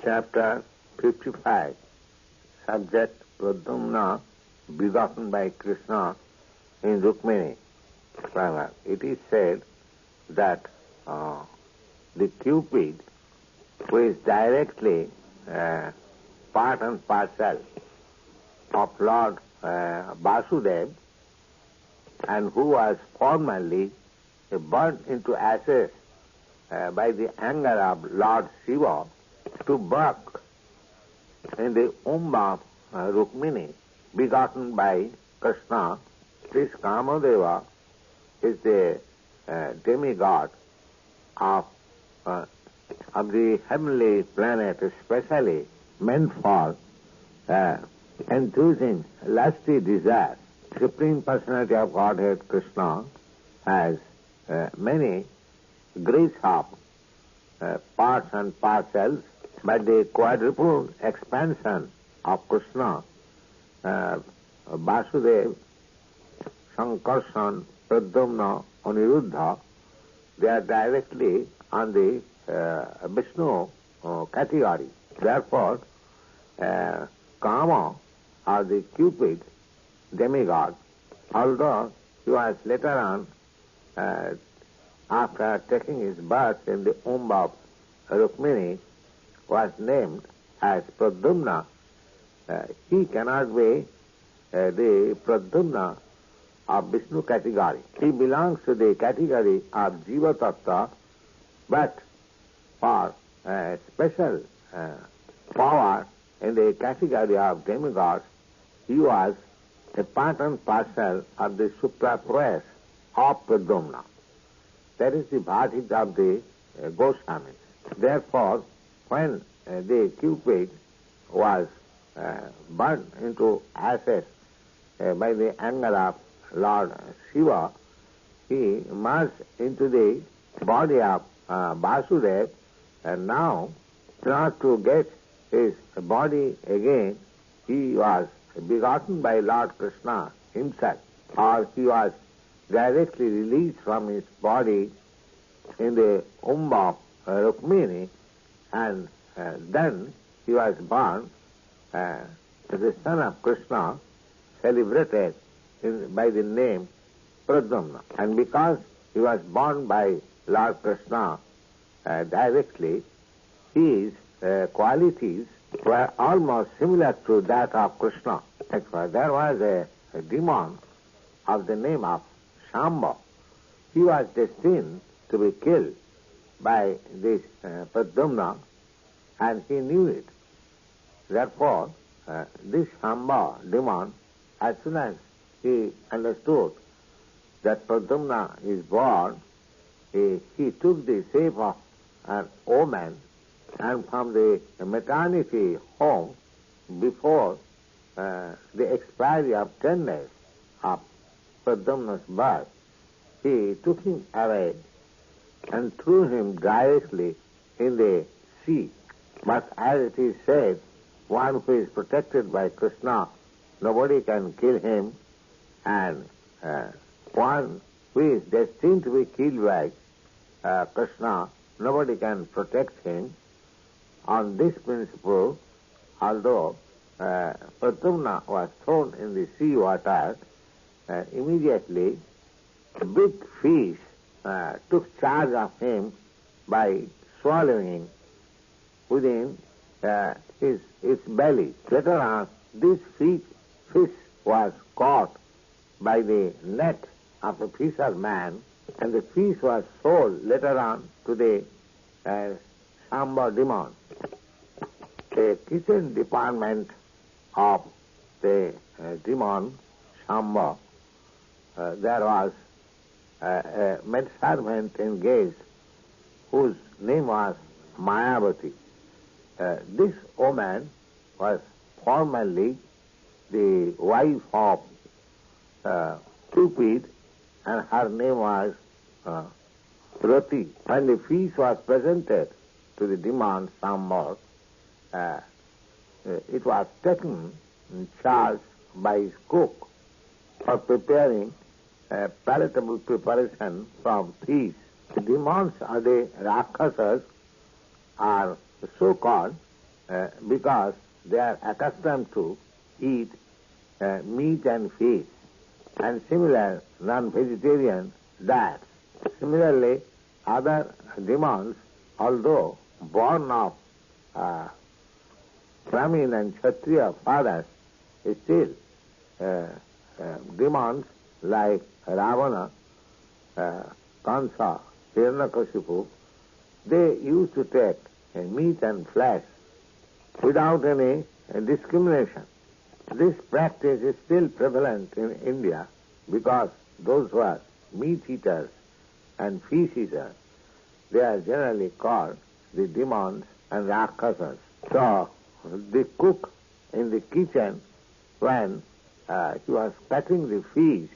Chapter 55. Subject: Pradyumna, begotten by Krishna in Rukmini. It is said that the Cupid, who is directly part and parcel of Lord Vasudeva, and who was formerly burnt into ashes by the anger of Lord Shiva, to work in the womb of Rukmini, begotten by Krishna. This Kamadeva is the demigod of the heavenly planet, especially meant for enthusing lusty desire. Supreme Personality of Godhead Krishna has many grace of parts and parcels, but the quadruple expansion of Krishna, Vasudeva, Sankarshan, Pradyumna, Aniruddha, they are directly on the Vishnu category. Therefore, Kama, or the Cupid demigod, although he was later on, after taking his birth in the womb of Rukmini, was named as Pradyumna, he cannot be the Pradyumna of Vishnu category. He belongs to the category of Jiva Tattva, but for special power in the category of demigods, he was a part and parcel of the suprapress of Pradyumna. That is the bhatit of the Goswamis. Therefore, when the Cupid was burnt into ashes by the anger of Lord Shiva, he merged into the body of Vasudeva, and now, not to get his body again, he was begotten by Lord Krishna himself, or he was directly released from his body in the womb of Rukmini, and then he was born as the son of Krishna, celebrated by the name Pradyumna. And because he was born by Lord Krishna directly, his qualities were almost similar to that of Krishna. There was a demon of the name of Shamba. He was destined to be killed by this Pradyumna, and he knew it. Therefore, this Shamba demon, as soon as he understood that Pradyumna is born, he took the shape of an woman, and from the maternity home, before the expiry of 10 days of Pradyumna's birth, he took him away and threw him directly in the sea. But as it is said, one who is protected by Krishna, nobody can kill him, and one who is destined to be killed by Krishna, nobody can protect him. On this principle, although Pradyumna was thrown in the sea water, immediately a big fish took charge of him by swallowing within its belly. Later on, this fish was caught by the net of a fisherman, and the fish was sold later on to the Shamba demon. The kitchen department of the demon Shamba, there was a maidservant engaged whose name was Mayavati. This woman was formerly the wife of Cupid, and her name was Rati. When the feast was presented to the demon Shamba, it was taken in charge by his cook for preparing a palatable preparation from fish. The demons or the Rakshasas are so called because they are accustomed to eat meat and fish, and similar non-vegetarian diets. Similarly, other demons, although born of Brahmin and Kshatriya fathers, still demons like Ravana, Kansa, Hiranyakashipu, they used to take meat and flesh without any discrimination. This practice is still prevalent in India because those who are meat eaters and fish eaters, they are generally called the demons and rakshasas. So the cook in the kitchen, when he was cutting the fish,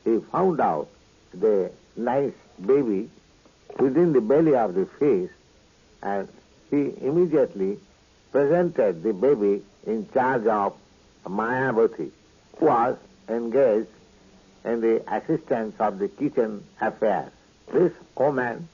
he found out the nice baby within the belly of the fish, and he immediately presented the baby in charge of Mayavati, who was engaged in the assistance of the kitchen affairs. This woman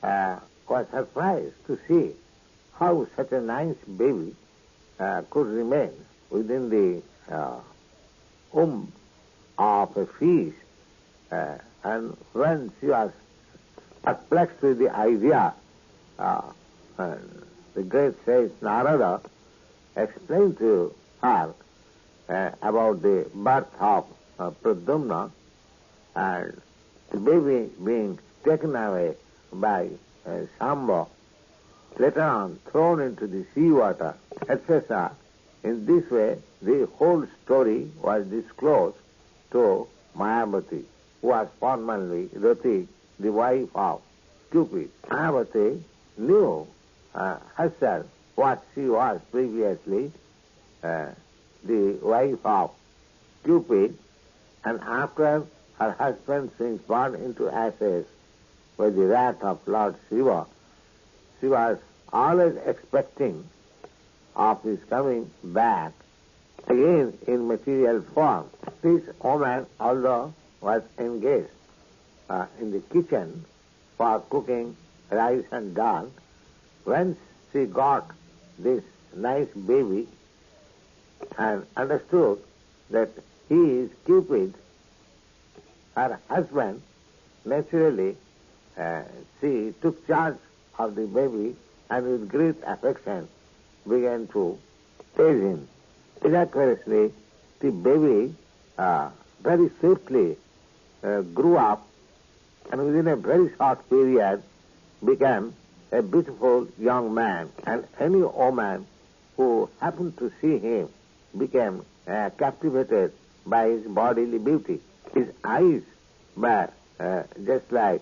was surprised to see how such a nice baby could remain within the womb of a fish, and when she was perplexed with the idea, the great sage Narada explained to her about the birth of Pradyumna and the baby being taken away by Shamba, later on thrown into the sea water, etc. In this way, the whole story was disclosed to Mayavati, who was formerly Rati, the wife of Cupid. Mayavati knew herself what she was previously, the wife of Cupid, and after her husband being brought into ashes by the wrath of Lord Shiva, she was always expecting of his coming back again in material form. This woman, although was engaged in the kitchen for cooking rice and dal, when she got this nice baby and understood that he is Cupid, her husband, naturally she took charge of the baby and with great affection began to raise him. Miraculously, the baby very swiftly grew up, and within a very short period became a beautiful young man, and any woman who happened to see him became captivated by his bodily beauty. His eyes were just like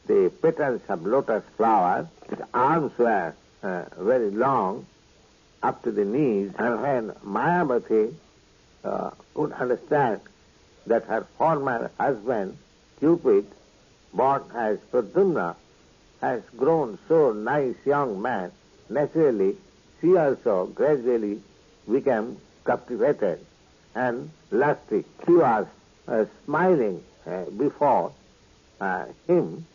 the petals of lotus flower. His arms were very long, up to the knees, and when Mayavati could understand that her former husband, Cupid, born as Pradyumna, has grown so nice young man, naturally she also gradually became captivated and lusty. She was smiling before him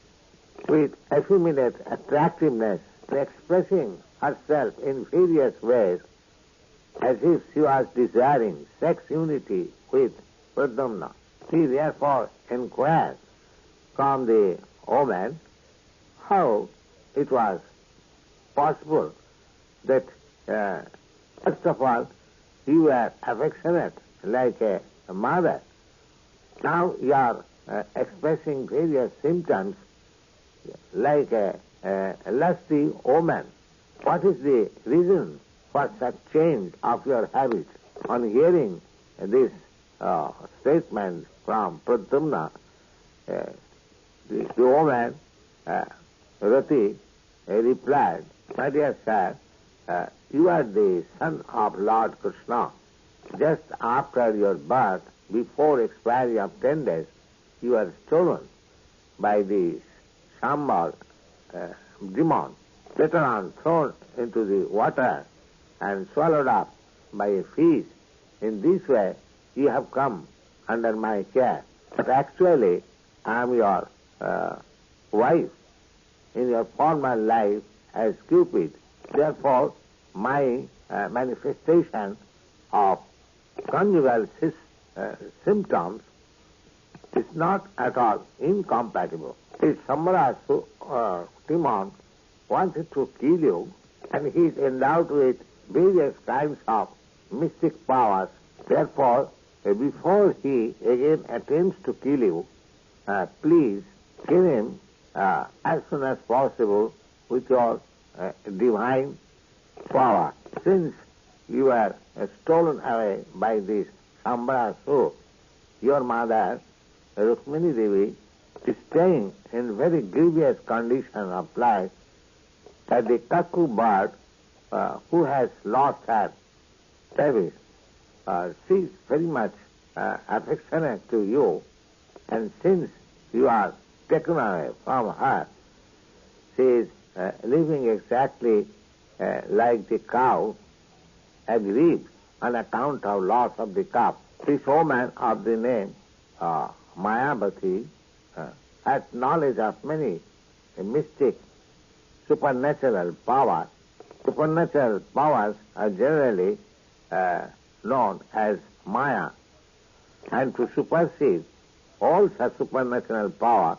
with effeminate attractiveness, expressing herself in various ways as if she was desiring sex unity with Pradyumna. She therefore inquired from the woman how it was possible that, first of all, you were affectionate like a mother. Now you are expressing various symptoms like a lusty woman. What is the reason for such change of your habits? On hearing this statement from Pradyumna, the woman, Rati, replied, "My dear sir, you are the son of Lord Krishna. Just after your birth, before expiry of 10 days, you were stolen by the Shambal demon, later on thrown into the water and swallowed up by a fish. In this way, you have come under my care. But actually, I am your wife in your former life as Cupid. Therefore, my manifestation of conjugal symptoms is not at all incompatible. If Sambara demon wanted to kill you, and he is endowed with various kinds of mystic powers, therefore, before he again attempts to kill you, please kill him as soon as possible with your divine power. Since you are stolen away by this Sambara, your mother, Rukmini Devi, is staying in very grievous condition of life, that the cuckoo bird who has lost her babies, she is very much affectionate to you, and since you are taken away from her, she is living exactly like the cow, aggrieved on account of loss of the calf. This woman of the name Mayavati had knowledge of many mystic supernatural powers. Supernatural powers are generally known as Maya, and to supersede all such supernatural power,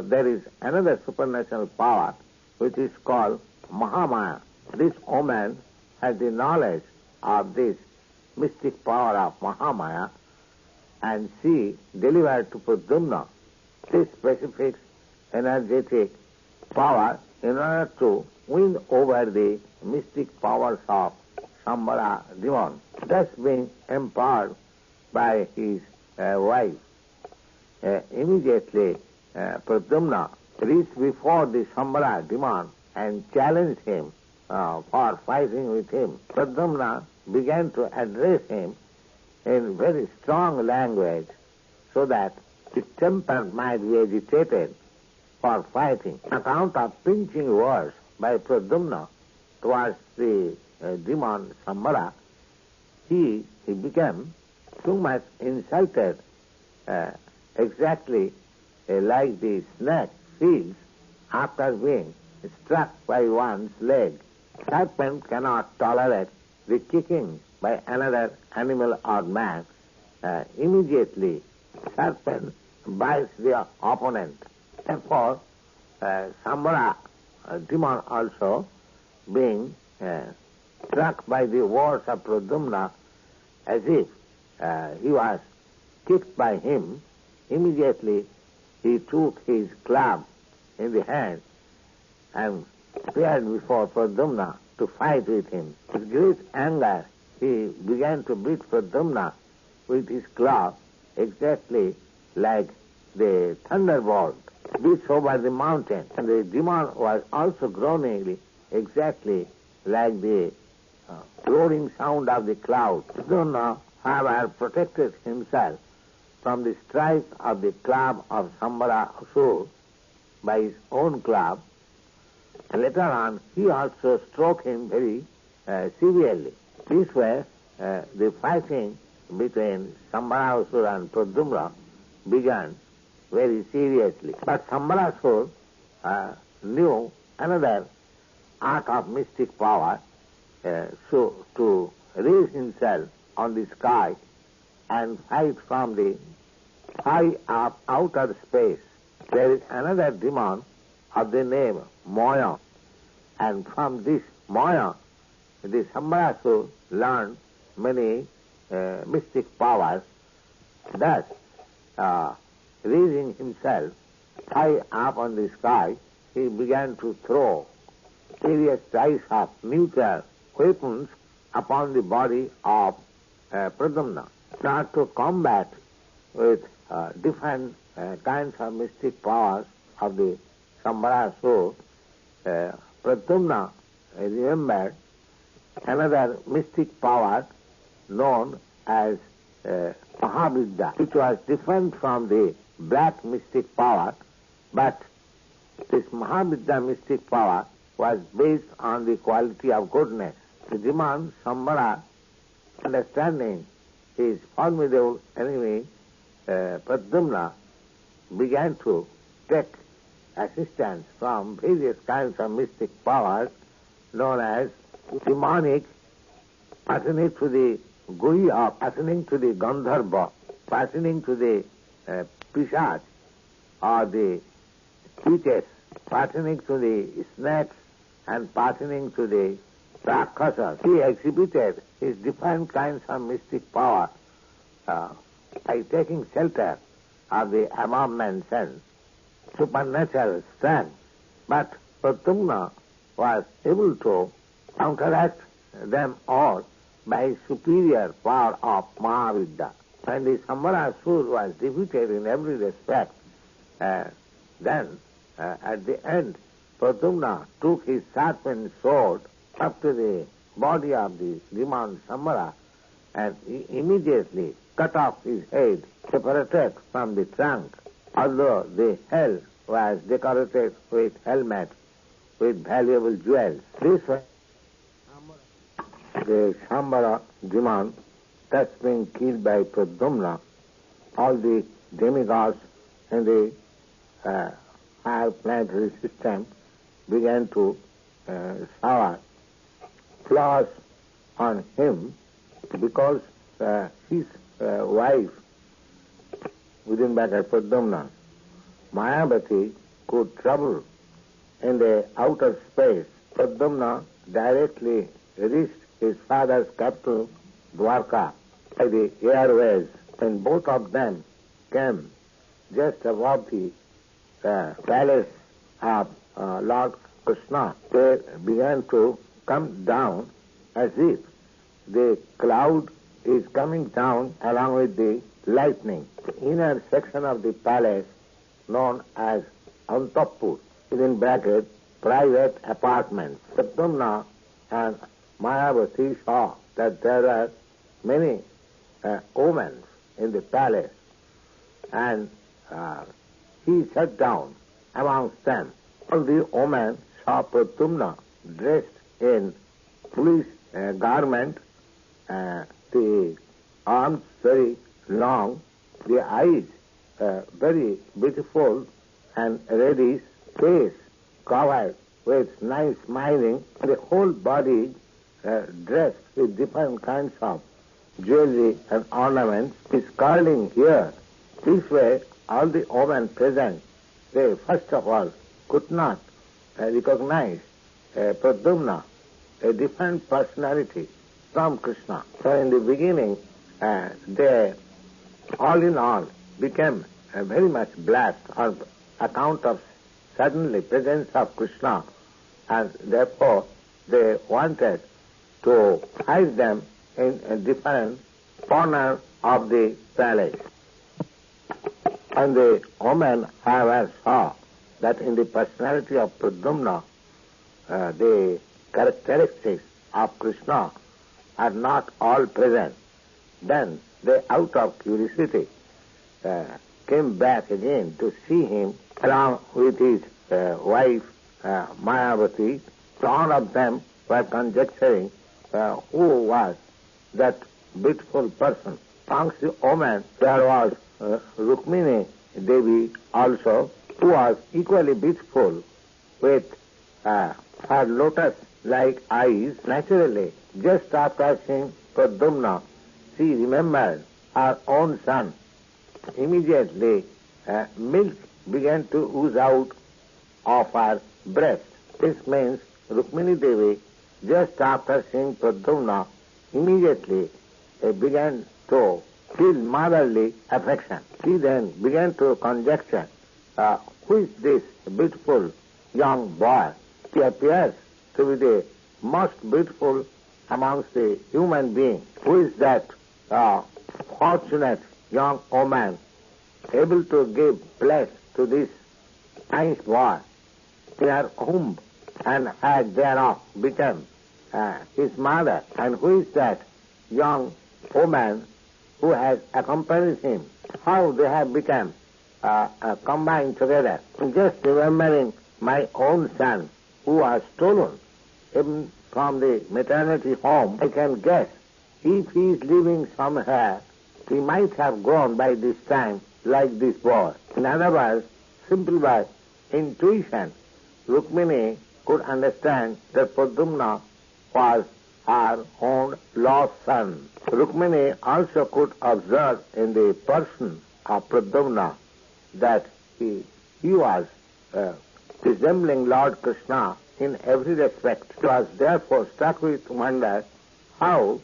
there is another supernatural power which is called Mahamaya. This woman has the knowledge of this mystic power of Mahamaya, and she delivered to Pradyumna this specific energetic power in order to win over the mystic powers of Sambara demon. Thus being empowered by his wife, immediately Pradyumna reached before the Sambara demon and challenged him for fighting with him. Pradyumna began to address him in very strong language so that his temper might be agitated for fighting. On account of pinching words by Pradyumna towards the demon Sambara, he became so much insulted, exactly like the snake feels after being struck by one's leg. Serpent cannot tolerate the kicking by another animal or man. Immediately, serpent bites the opponent. Therefore, Sambara demon also, being struck by the words of Pradyumna as if he was kicked by him, immediately he took his club in the hand and appeared before Pradyumna to fight with him. With great anger, he began to beat Pradyumna with his club exactly like the thunderbolt beats over the mountain. And the demon was also groaning exactly like the roaring sound of the cloud. Pradyumna, however, protected himself from the strike of the club of Sambara by his own club. And later on, he also struck him very severely. This way, the fighting between Sambara and Pradyumna began very seriously. But Sambara knew another art of mystic power, so to raise himself on the sky and fight from the high up outer space. There is another demon of the name Maya, and from this Maya, the Sambara learned many mystic powers. Thus, raising himself high up on the sky, he began to throw various types of nuclear weapons upon the body of Pradyumna. Now, to combat with different kinds of mystic powers of the Sambara Pradyumna remembered another mystic power known as Mahavidya, which was different from the black mystic power, but this Mahavidya mystic power was based on the quality of goodness. The demon Sambara, understanding his formidable enemy Pradyumna, began to take assistance from various kinds of mystic powers known as demonic, pertaining to the Guriya, pertaining to the Gandharva, pertaining to the Pishach, or the witches, pertaining to the snakes, and pertaining to the Rakshasas. He exhibited his different kinds of mystic power by taking shelter of the above-mentioned supernatural strength. But Pradyumna was able to counteract them all by superior power of Mahavidya. When the Sambarasur was defeated in every respect, then at the end Pradyumna took his sharpened sword up to the body of the demon Sambara and he immediately cut off his head, separated from the trunk, although the head was decorated with helmet, with valuable jewels. This way, the Sambara demon that's been killed by Pradyumna, all the demigods in the higher planetary system began to shower flowers on him because his wife, within bracket Pradyumna, Mayavati, could travel in the outer space. Pradyumna directly reached his father's capital, Dwarka, by the airways, and both of them came just above the palace of Lord Krishna. They began to come down as if the cloud is coming down along with the lightning. The inner section of the palace, known as Antapur, within bracket, private apartments. Pradyumna and Mayavati saw that there are many women in the palace, and he sat down amongst them. All the women saw Pradyumna dressed in police garment, the arms very long, the eyes very beautiful and reddish, face covered with nice smiling, the whole body dressed with different kinds of jewelry and ornaments, is curling here. This way, all the women present, they first of all could not recognize Pradyumna, a different personality from Krishna. So in the beginning, they all in all became very much black on account of suddenly presence of Krishna, and therefore they wanted to hide them in a different corner of the palace. And the woman, however, saw that in the personality of Pradyumna, the characteristics of Krishna are not all present. Then they, out of curiosity, came back again to see him along with his wife Mayavati. So all of them were conjecturing who was that beautiful person. Amongst the women there was Rukmini Devi also, who was equally beautiful with her lotus-like eyes. Naturally, just after seeing Pradyumna, she remembered her own son. Immediately, milk began to ooze out of her breast. This means Rukmini Devi, just after seeing Pradyumna, immediately began to feel motherly affection. She then began to conjecture, who is this beautiful young boy? He appears to be the most beautiful amongst the human beings. Who is that fortunate young woman able to give place to this nice boy in her womb and had thereof become his mother? And who is that young woman who has accompanied him? How they have become combined together? Just remembering my own son who was stolen even from the maternity home, I can guess if he is living somewhere, he might have grown by this time like this boy. In other words, simply by intuition, Rukmini could understand that Pradyumna was her own lost son. Rukmini also could observe in the person of Pradyumna that he was resembling Lord Krishna in every respect. She was therefore struck with wonder how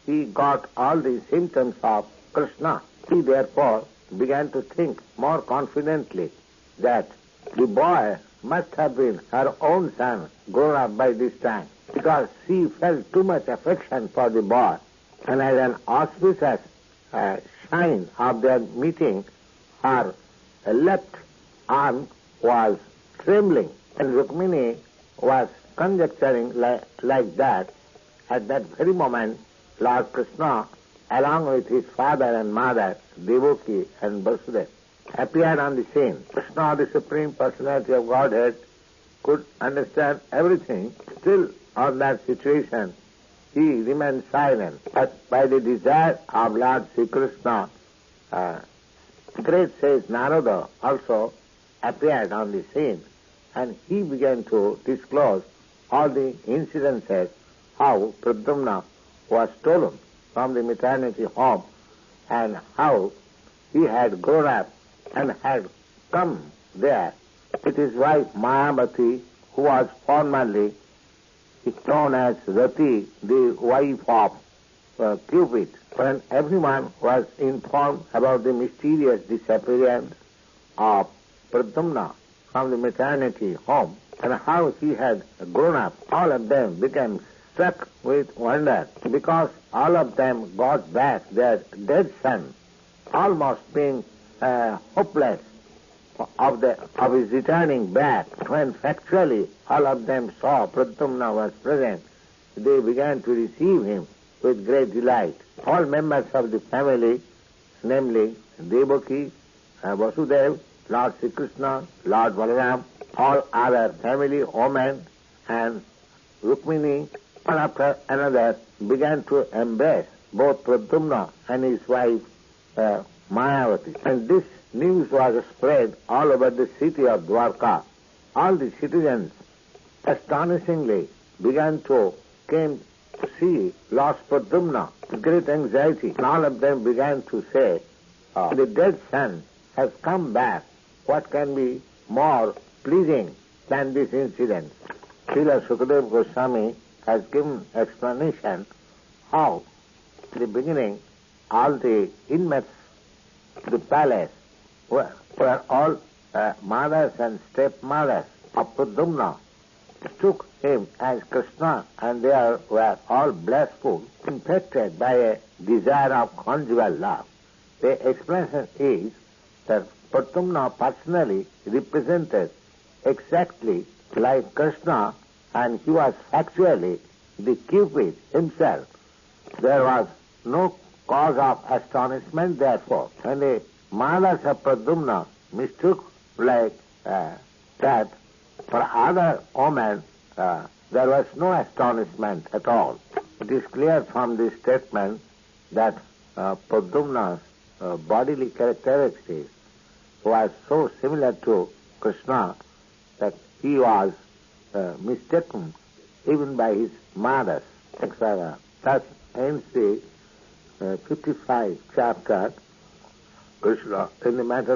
he got all the symptoms of Krishna. She therefore began to think more confidently that the boy must have been her own son grown up by this time, because she felt too much affection for the boy, and as an auspicious sign of their meeting, her left arm was trembling, and Rukmini was conjecturing like that. At that very moment, Lord Krishna, along with his father and mother, Devaki and Vasudeva, appeared on the scene. Krishna, the Supreme Personality of Godhead, could understand everything. Still, on that situation, he remained silent. But by the desire of Lord Sri Krishna, great sage Narada also appeared on the scene, and he began to disclose all the incidences how Pradyumna was stolen from the maternity home and how he had grown up and had come there with his wife Mayavati, who was formerly known as Rati, the wife of Cupid. When everyone was informed about the mysterious disappearance of Pradyumna from the maternity home and how he had grown up, all of them became struck with wonder, because all of them got back their dead son, almost being hopeless of his returning back. When factually all of them saw Pradyumna was present, they began to receive him with great delight. All members of the family, namely Devaki, Vasudeva, Lord Sri Krishna, Lord Balaram, all other family women and Rukmini, one after another, began to embrace both Pradyumna and his wife Mayavati. And this news was spread all over the city of Dwarka. All the citizens astonishingly began to came to see lost Pradyumna with great anxiety. And all of them began to say, the dead son has come back. What can be more pleasing than this incident? Srila Sukadeva Goswami has given explanation how, in the beginning, all the inmates of the palace were all mothers and stepmothers of Pradyumna, took him as Krishna, and they were all blissful, infected by a desire of conjugal love. The explanation is that Pradyumna personally represented exactly like Krishna, and he was actually the Cupid himself. There was no cause of astonishment, therefore. When the mothers of Pradyumna mistook like that for other women, there was no astonishment at all. It is clear from this statement that Pradyumna's bodily characteristics was so similar to Krishna that he was mistaken even by his mothers, etc. Thus ends the 55 chapter Krishna in the matter